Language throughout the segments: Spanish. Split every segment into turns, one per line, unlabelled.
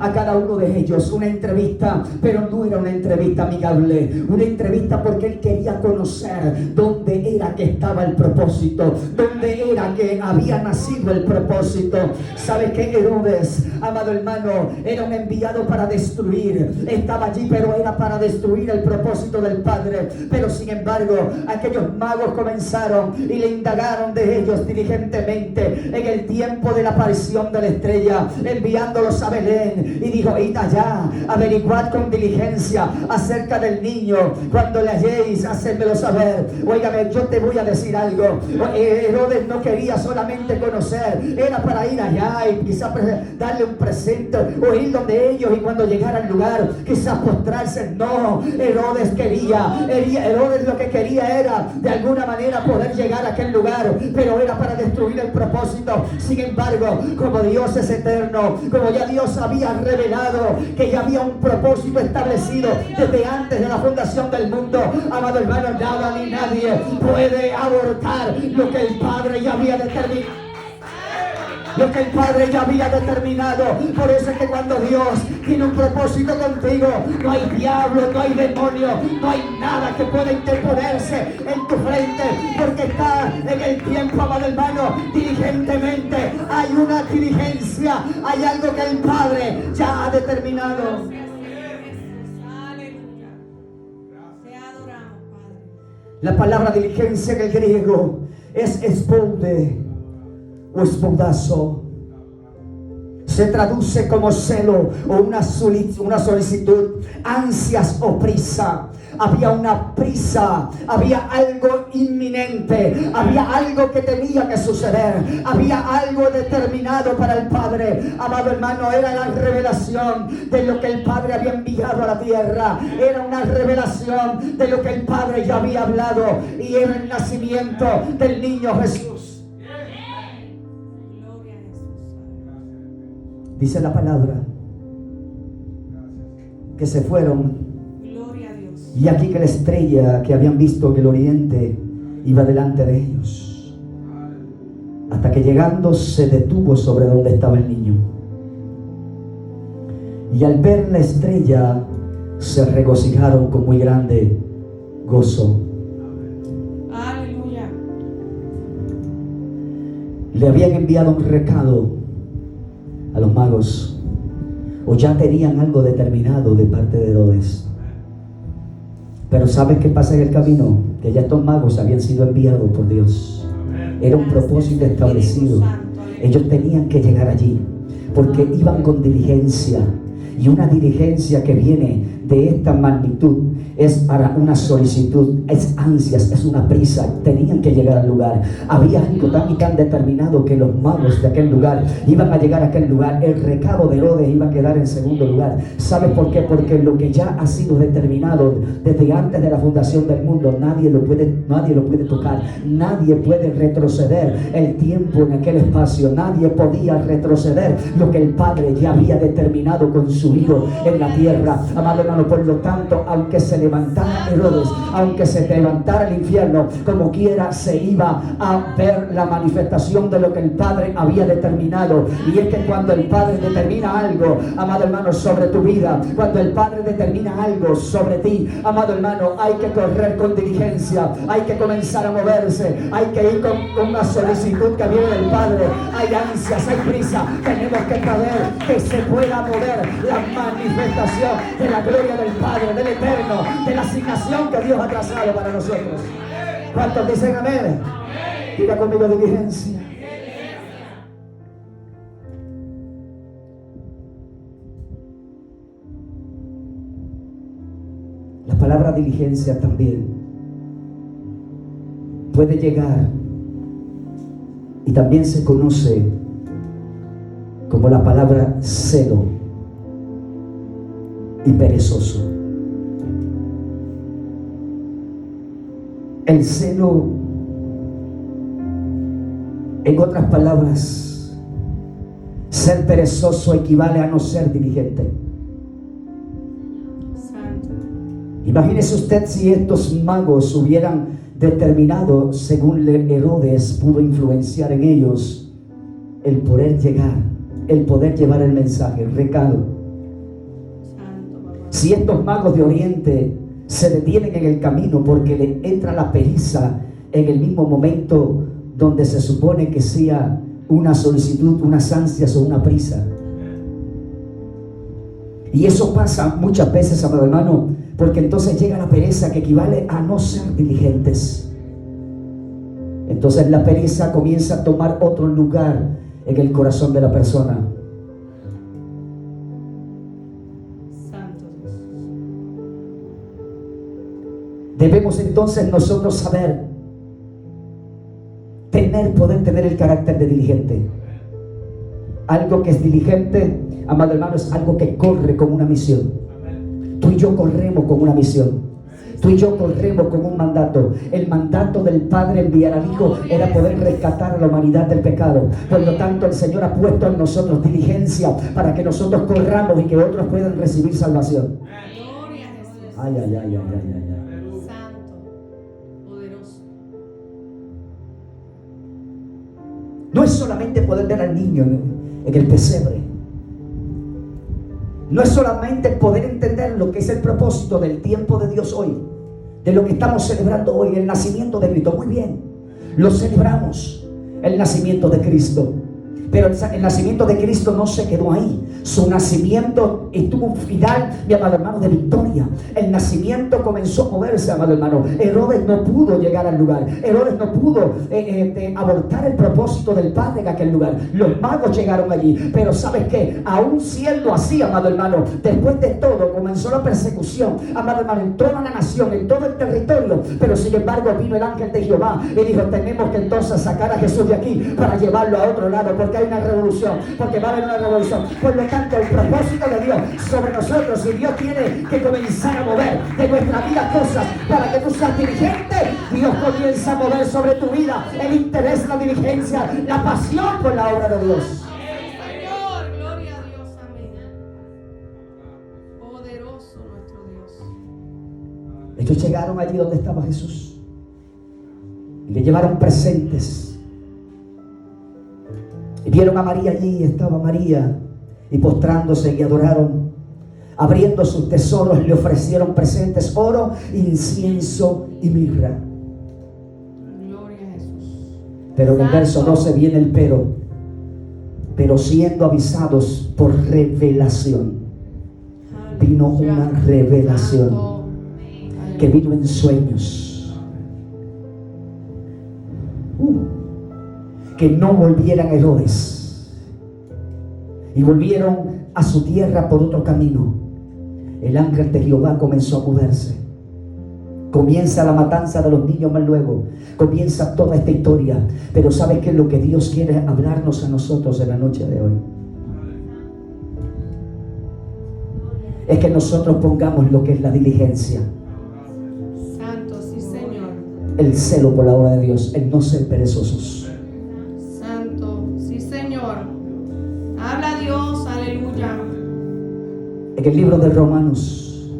a cada uno de ellos una entrevista, pero no era una entrevista amigable, una entrevista porque él quería conocer dónde era que estaba el propósito, dónde era que había nacido el propósito. ¿Sabe qué? Herodes, amado hermano, era un enviado para destruir, estaba allí, pero era para destruir el propósito del Padre. Pero sin embargo, aquellos magos comenzaron y le indagaron de ellos diligentemente en el tiempo de la aparición de la estrella, enviándolos a Belén, y dijo: id allá, averiguad con diligencia acerca del niño, cuando le halléis, hacedmelo saber. Óigame, yo te voy a decir algo. Herodes no quería solamente conocer, era para ir allá y quizás darle un presente o ir donde ellos, y cuando llegara al lugar quizás postrarse. No, Herodes Herodes lo que quería era de alguna manera poder llegar a aquel lugar, pero era para destruir el propósito. Sin embargo, como Dios es eterno, como ya Dios había revelado que ya había un propósito establecido desde antes de la fundación del mundo, amado hermano, nada ni nadie puede abortar lo que el Padre ya había determinado. Lo que el Padre ya había determinado. Por eso es que cuando Dios tiene un propósito contigo, no hay diablo, no hay demonio, no hay nada que pueda interponerse en tu frente, porque está en el tiempo, amado hermano, diligentemente. Hay una diligencia, hay algo que el Padre ya ha determinado. La palabra diligencia en el griego es espoude o espoudazo. Se traduce como celo o una solicitud, ansias o prisa. Había una prisa, había algo inminente, había algo que tenía que suceder, había algo determinado para el Padre. Amado hermano, era la revelación de lo que el Padre había enviado a la tierra, era una revelación de lo que el Padre ya había hablado, y era el nacimiento del niño Jesús. Dice la palabra que se fueron, y aquí que la estrella que habían visto en el oriente iba delante de ellos, hasta que llegando se detuvo sobre donde estaba el niño. Y al ver la estrella se regocijaron con muy grande gozo. Aleluya. Le habían enviado un recado a los magos, o ya tenían algo determinado de parte de Herodes. Pero ¿sabes qué pasa en el camino? Que ya estos magos habían sido enviados por Dios. Era un propósito establecido. Ellos tenían que llegar allí porque iban con diligencia, y una diligencia que viene de esta magnitud es para una solicitud, es ansias, es una prisa. Tenían que llegar al lugar. Había algo tan y tan determinado que los magos de aquel lugar iban a llegar a aquel lugar. El recado de Herodes iba a quedar en segundo lugar. ¿Sabes por qué? Porque lo que ya ha sido determinado desde antes de la fundación del mundo, nadie lo puede tocar, nadie puede retroceder el tiempo en aquel espacio, nadie podía retroceder lo que el Padre ya había determinado con su Hijo en la tierra. Amado hermano, por lo tanto, aunque se levantara Herodes, aunque se levantara el infierno, como quiera se iba a ver la manifestación de lo que el Padre había determinado. Y es que cuando el Padre determina algo, amado hermano, sobre tu vida, cuando el Padre determina algo sobre ti, amado hermano, hay que correr con diligencia, hay que comenzar a moverse, hay que ir con una solicitud que viene del Padre. Hay ansias, hay prisa, tenemos que saber que se pueda mover la manifestación de la gloria del Padre, del Eterno, de la asignación que Dios ha trazado para nosotros. ¿Cuántos dicen amén? Diga conmigo: diligencia. La palabra diligencia también puede llegar, y también se conoce como la palabra celo y perezoso. El celo, en otras palabras, ser perezoso equivale a no ser diligente. Imagínese usted si estos magos hubieran determinado, según Herodes pudo influenciar en ellos, el poder llegar, el poder llevar el mensaje, el recado. Si estos magos de Oriente se detienen en el camino porque le entra la pereza en el mismo momento donde se supone que sea una solicitud, unas ansias o una prisa. Y eso pasa muchas veces, amado hermano, porque entonces llega la pereza, que equivale a no ser diligentes. Entonces la pereza comienza a tomar otro lugar en el corazón de la persona.
Santo Dios.
Debemos entonces nosotros saber poder tener el carácter de diligente. Algo que es diligente, amado hermano, es algo que corre con una misión. Tú y yo corremos con una misión. Tú y yo corremos con un mandato. El mandato del Padre enviar al Hijo era poder rescatar a la humanidad del pecado. Por lo tanto, el Señor ha puesto en nosotros diligencia para que nosotros corramos y que otros puedan recibir salvación.
Gloria a Jesús.
Ay, ay, ay, ay, ay, ay.
Santo, poderoso.
No es solamente poder ver al niño en el pesebre. No es solamente poder entender lo que es el propósito del tiempo de Dios hoy, de lo que estamos celebrando hoy, el nacimiento de Cristo. Muy bien, lo celebramos, el nacimiento de Cristo. Pero el nacimiento de Cristo no se quedó ahí. Su nacimiento tuvo un final, mi amado hermano, de victoria. El nacimiento comenzó a moverse, amado hermano. Herodes no pudo llegar al lugar. Herodes no pudo abortar el propósito del Padre en aquel lugar. Los magos llegaron allí. Pero ¿sabes qué? Aún siendo así, amado hermano, después de todo comenzó la persecución, amado hermano, en toda la nación, en todo el territorio. Pero sin embargo vino el ángel de Jehová y dijo: tenemos que entonces sacar a Jesús de aquí para llevarlo a otro lado, porque hay una revolución, porque va a haber una revolución. Por lo tanto, el propósito de Dios sobre nosotros, si Dios tiene que comenzar a mover de nuestra vida cosas para que tú seas diligente, Dios comienza a mover sobre tu vida el interés, la diligencia, la pasión por la obra de Dios.
Señor, gloria a Dios, amén. Poderoso nuestro Dios.
Ellos llegaron allí donde estaba Jesús y le llevaron presentes. Y vieron a María allí, estaba María, y postrándose y adoraron. Abriendo sus tesoros le ofrecieron presentes: oro, incienso y mirra.
Gloria a Jesús.
Pero en el verso 12 viene el pero siendo avisados por revelación. Vino una revelación que vino en sueños. Que no volvieran Herodes y volvieron a su tierra por otro camino. El ángel de Jehová comenzó a moverse. Comienza la matanza de los niños más luego. Comienza toda esta historia. Pero ¿sabes qué es lo que Dios quiere hablarnos a nosotros en la noche de hoy? Es que nosotros pongamos lo que es la diligencia,
Santo, sí, Señor.
el celo por la obra de Dios, el no ser perezosos.
Habla Dios, aleluya.
En el libro de Romanos,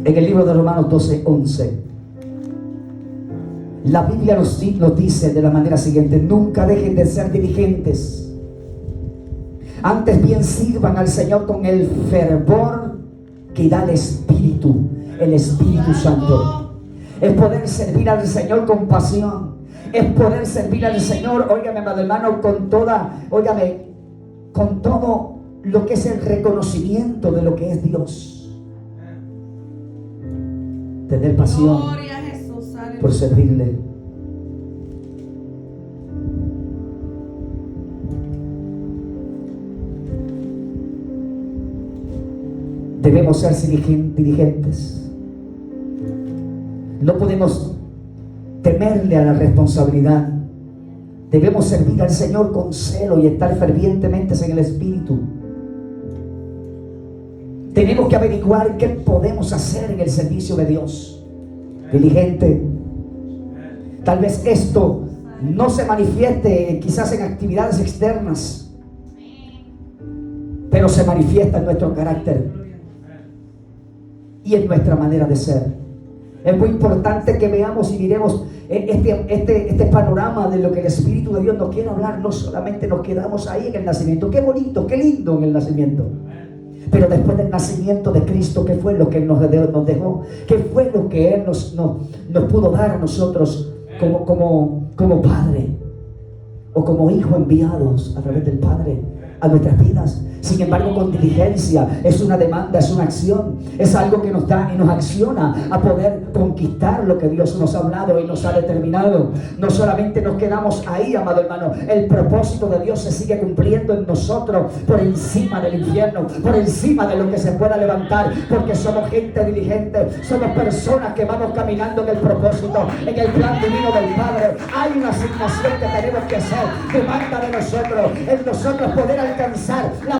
en el libro de Romanos 12:11, la Biblia nos dice de la manera siguiente: nunca dejen de ser diligentes, antes bien sirvan al Señor con el fervor que da el Espíritu Santo. Es poder servir al Señor con pasión. Es poder servir al Señor, óigame, amado hermano, con todo lo que es el reconocimiento de lo que es Dios. Tener pasión por servirle. Debemos ser diligentes. No podemos temerle a la responsabilidad. Debemos servir al Señor con celo y estar fervientemente en el Espíritu. Tenemos que averiguar qué podemos hacer en el servicio de Dios. Diligente. Tal vez esto no se manifieste quizás en actividades externas, pero se manifiesta en nuestro carácter y en nuestra manera de ser. Es muy importante que veamos y miremos este panorama de lo que el Espíritu de Dios nos quiere hablar, no solamente nos quedamos ahí en el nacimiento. Qué bonito, qué lindo en el nacimiento. Pero después del nacimiento de Cristo, ¿qué fue lo que Él nos dejó? ¿Qué fue lo que Él nos pudo dar a nosotros como Padre? O como hijos enviados a través del Padre a nuestras vidas. Sin embargo, con diligencia, es una demanda, es una acción, es algo que nos da y nos acciona a poder conquistar lo que Dios nos ha hablado y nos ha determinado. No solamente nos quedamos ahí, amado hermano, el propósito de Dios se sigue cumpliendo en nosotros por encima del infierno, por encima de lo que se pueda levantar, porque somos gente diligente, somos personas que vamos caminando en el propósito, en el plan divino del Padre. Hay una asignación que tenemos que hacer, demanda de nosotros, en nosotros poder alcanzar la